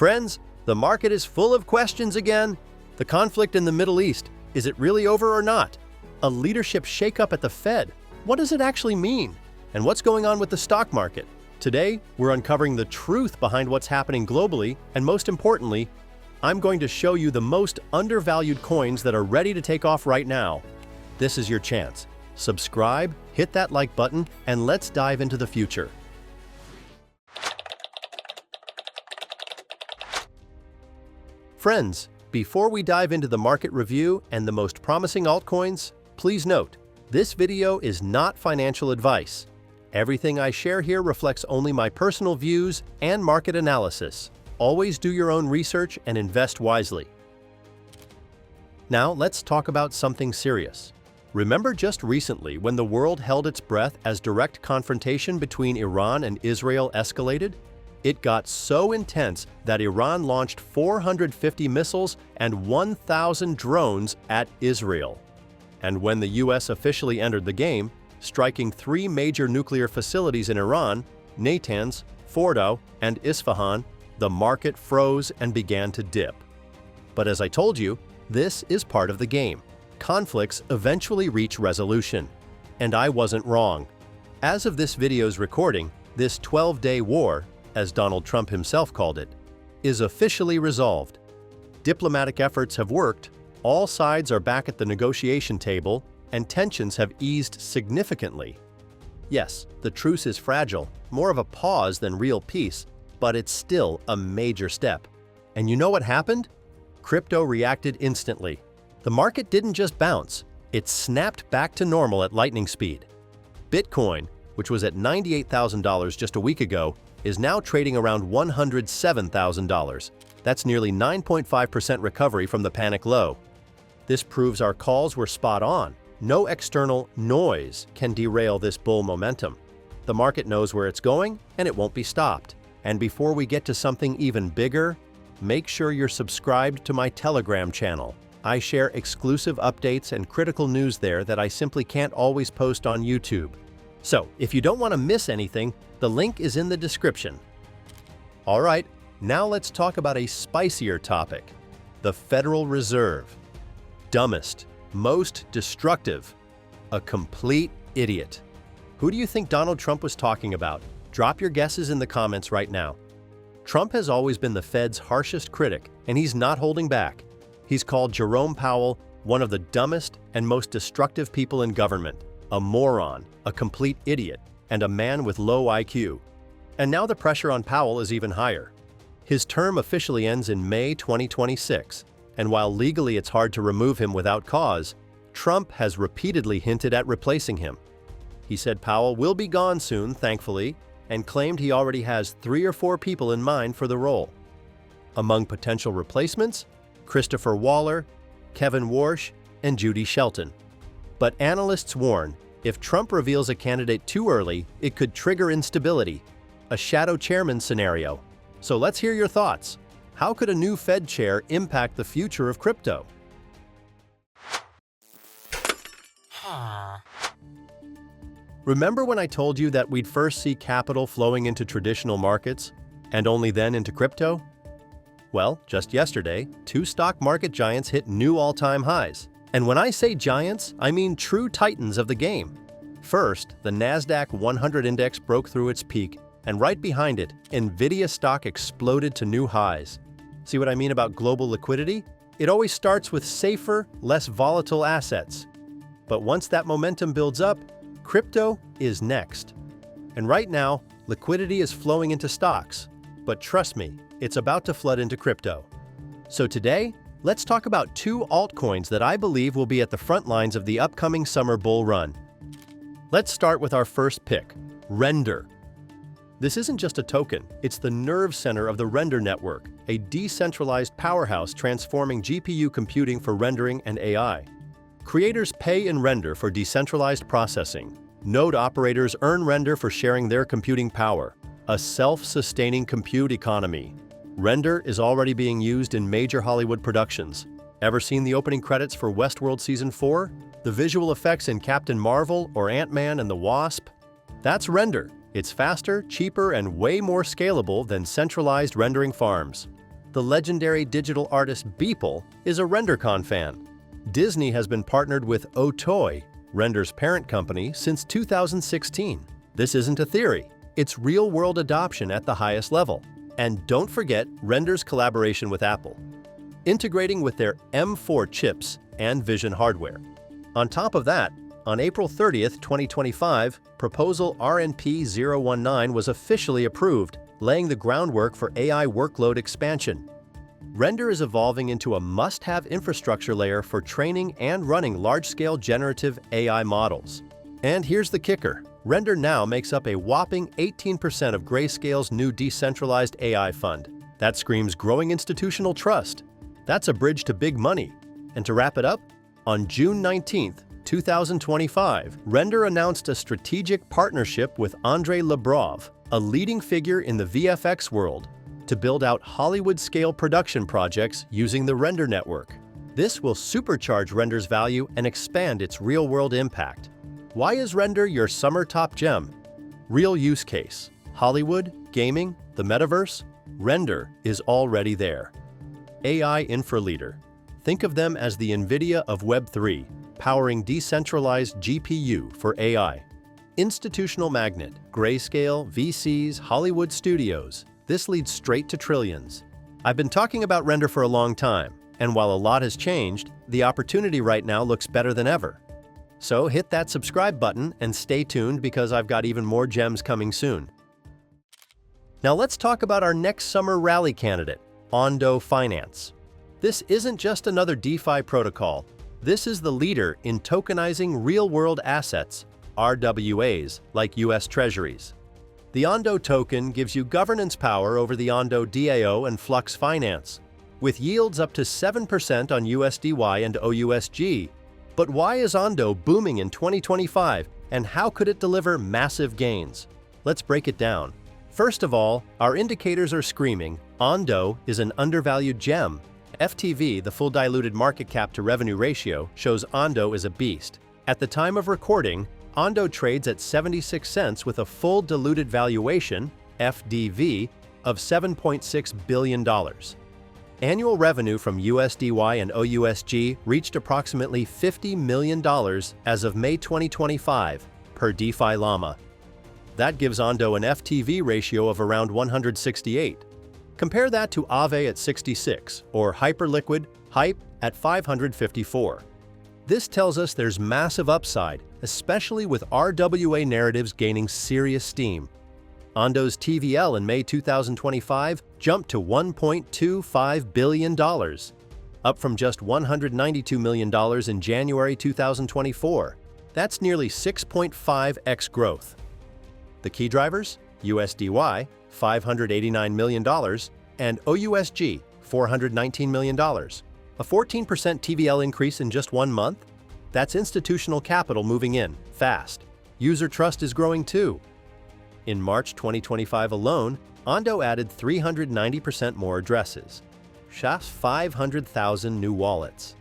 Friends, the market is full of questions again. The conflict in the Middle East, is it really over or not? A leadership shakeup at the Fed, what does it actually mean? And what's going on with the stock market? Today, we're uncovering the truth behind what's happening globally, and most importantly, I'm going to show you the most undervalued coins that are ready to take off right now. This is your chance. Subscribe, hit that like button, and let's dive into the future. Friends, before we dive into the market review and the most promising altcoins, please note, this video is not financial advice. Everything I share here reflects only my personal views and market analysis. Always do your own research and invest wisely. Now, let's talk about something serious. Remember just recently when the world held its breath as direct confrontation between Iran and Israel escalated? It got so intense that Iran launched 450 missiles and 1,000 drones at Israel. And when the US officially entered the game, striking 3 major nuclear facilities in Iran, Natanz, Fordow, and Isfahan, the market froze and began to dip. But as I told you, this is part of the game. Conflicts eventually reach resolution. And I wasn't wrong. As of this video's recording, this 12-day war, as Donald Trump himself called it, is officially resolved. Diplomatic efforts have worked, all sides are back at the negotiation table, and tensions have eased significantly. Yes, the truce is fragile, more of a pause than real peace, but it's still a major step. And you know what happened? Crypto reacted instantly. The market didn't just bounce, it snapped back to normal at lightning speed. Bitcoin, which was at $98,000 just a week ago, is now trading around $107,000. That's nearly 9.5% recovery from the panic low. This proves our calls were spot on. No external noise can derail this bull momentum. The market knows where it's going, and it won't be stopped. And before we get to something even bigger, make sure you're subscribed to my Telegram channel. I share exclusive updates and critical news there that I simply can't always post on YouTube. So, if you don't want to miss anything, the link is in the description. All right, now let's talk about a spicier topic: the Federal Reserve. Dumbest, most destructive, a complete idiot. Who do you think Donald Trump was talking about? Drop your guesses in the comments right now. Trump has always been the Fed's harshest critic, and he's not holding back. He's called Jerome Powell one of the dumbest and most destructive people in government, a moron, a complete idiot, and a man with low IQ. And now the pressure on Powell is even higher. His term officially ends in May 2026. And while legally it's hard to remove him without cause, Trump has repeatedly hinted at replacing him. He said Powell will be gone soon, thankfully, and claimed he already has 3 or 4 people in mind for the role. Among potential replacements, Christopher Waller, Kevin Warsh, and Judy Shelton. But analysts warn, if Trump reveals a candidate too early, it could trigger instability, a shadow chairman scenario. So let's hear your thoughts. How could a new Fed chair impact the future of crypto? Remember when I told you that we'd first see capital flowing into traditional markets, and only then into crypto? Well, just yesterday, 2 stock market giants hit new all-time highs. And when I say giants, I mean true titans of the game. First, the NASDAQ 100 index broke through its peak, and right behind it, Nvidia stock exploded to new highs. See what I mean about global liquidity? It always starts with safer, less volatile assets. But once that momentum builds up, crypto is next. And right now, liquidity is flowing into stocks. But trust me, it's about to flood into crypto. So today, let's talk about 2 altcoins that I believe will be at the front lines of the upcoming summer bull run. Let's start with our first pick, Render. This isn't just a token, it's the nerve center of the Render network, a decentralized powerhouse transforming GPU computing for rendering and AI. Creators pay in Render for decentralized processing. Node operators earn Render for sharing their computing power, a self-sustaining compute economy. Render is already being used in major Hollywood productions. Ever seen the opening credits for Westworld Season 4? The visual effects in Captain Marvel or Ant-Man and the Wasp? That's Render. It's faster, cheaper, and way more scalable than centralized rendering farms. The legendary digital artist Beeple is a RenderCon fan. Disney has been partnered with Otoy, Render's parent company, since 2016. This isn't a theory, it's real-world adoption at the highest level. And don't forget Render's collaboration with Apple, integrating with their M4 chips and Vision hardware. On top of that, on April 30th, 2025, proposal RNP-019 was officially approved, laying the groundwork for AI workload expansion. Render is evolving into a must-have infrastructure layer for training and running large-scale generative AI models. And here's the kicker. Render now makes up a whopping 18% of Grayscale's new decentralized AI fund. That screams growing institutional trust. That's a bridge to big money. And to wrap it up, on June 19th, 2025, Render announced a strategic partnership with Andrei Lebrov, a leading figure in the VFX world, to build out Hollywood-scale production projects using the Render network. This will supercharge Render's value and expand its real-world impact. Why is Render your summer top gem? Real use case: Hollywood, gaming, the metaverse? Render is already there. AI infra leader. Think of them as the NVIDIA of Web3, powering decentralized GPU for AI. Institutional magnet, Grayscale, VCs, Hollywood studios. This leads straight to trillions. I've been talking about Render for a long time, and while a lot has changed, the opportunity right now looks better than ever. So hit that subscribe button and stay tuned because I've got even more gems coming soon. Now let's talk about our next summer rally candidate, Ondo Finance. This isn't just another DeFi protocol. This is the leader in tokenizing real-world assets, RWAs, like US Treasuries. The Ondo token gives you governance power over the Ondo DAO and Flux Finance, with yields up to 7% on USDY and OUSG. But why is Ondo booming in 2025, and how could it deliver massive gains? Let's break it down. First of all, our indicators are screaming, Ondo is an undervalued gem. FTV, the full diluted market cap to revenue ratio, shows Ondo is a beast. At the time of recording, Ondo trades at 76 cents with a full diluted valuation, FDV, of $7.6 billion. Annual revenue from USDY and OUSG reached approximately $50 million as of May 2025, per DeFi Llama. That gives Ondo an FTV ratio of around 168. Compare that to Aave at 66, or Hyperliquid, Hype, at 554. This tells us there's massive upside, especially with RWA narratives gaining serious steam. Ondo's TVL in May 2025 jumped to $1.25 billion, up from just $192 million in January 2024. That's nearly 6.5x growth. The key drivers? USDY, $589 million, and OUSG, $419 million. A 14% TVL increase in just 1 month? That's institutional capital moving in, fast. User trust is growing too. In March 2025 alone, Ondo added 390% more addresses. That's 500,000 new wallets.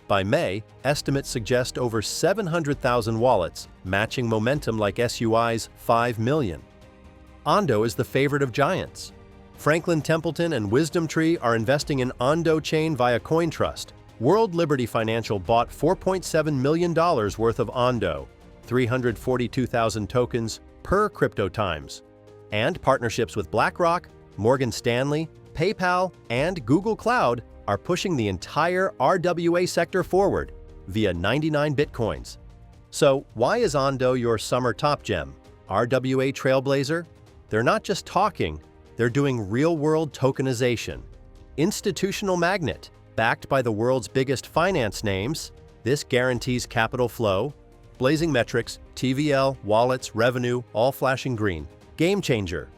By May, estimates suggest over 700,000 wallets, matching momentum like SUI's 5 million. Ondo is the favorite of giants. Franklin Templeton and WisdomTree are investing in Ondo Chain via CoinTrust. World Liberty Financial bought $4.7 million worth of Ondo, 342,000 tokens per Crypto Times. And partnerships with BlackRock, Morgan Stanley, PayPal, and Google Cloud are pushing the entire RWA sector forward via 99 Bitcoins. So why is Ondo your summer top gem? RWA trailblazer? They're not just talking, they're doing real-world tokenization. Institutional magnet, backed by the world's biggest finance names, this guarantees capital flow. Blazing metrics, TVL, wallets, revenue, all flashing green. Game changer.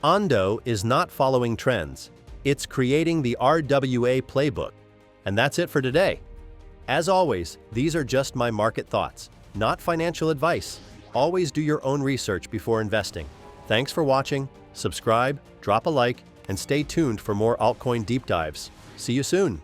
Ondo is not following trends. It's creating the RWA playbook. And that's it for today. As always, these are just my market thoughts, not financial advice. Always do your own research before investing. Thanks for watching. Subscribe, drop a like, and stay tuned for more altcoin deep dives. See you soon.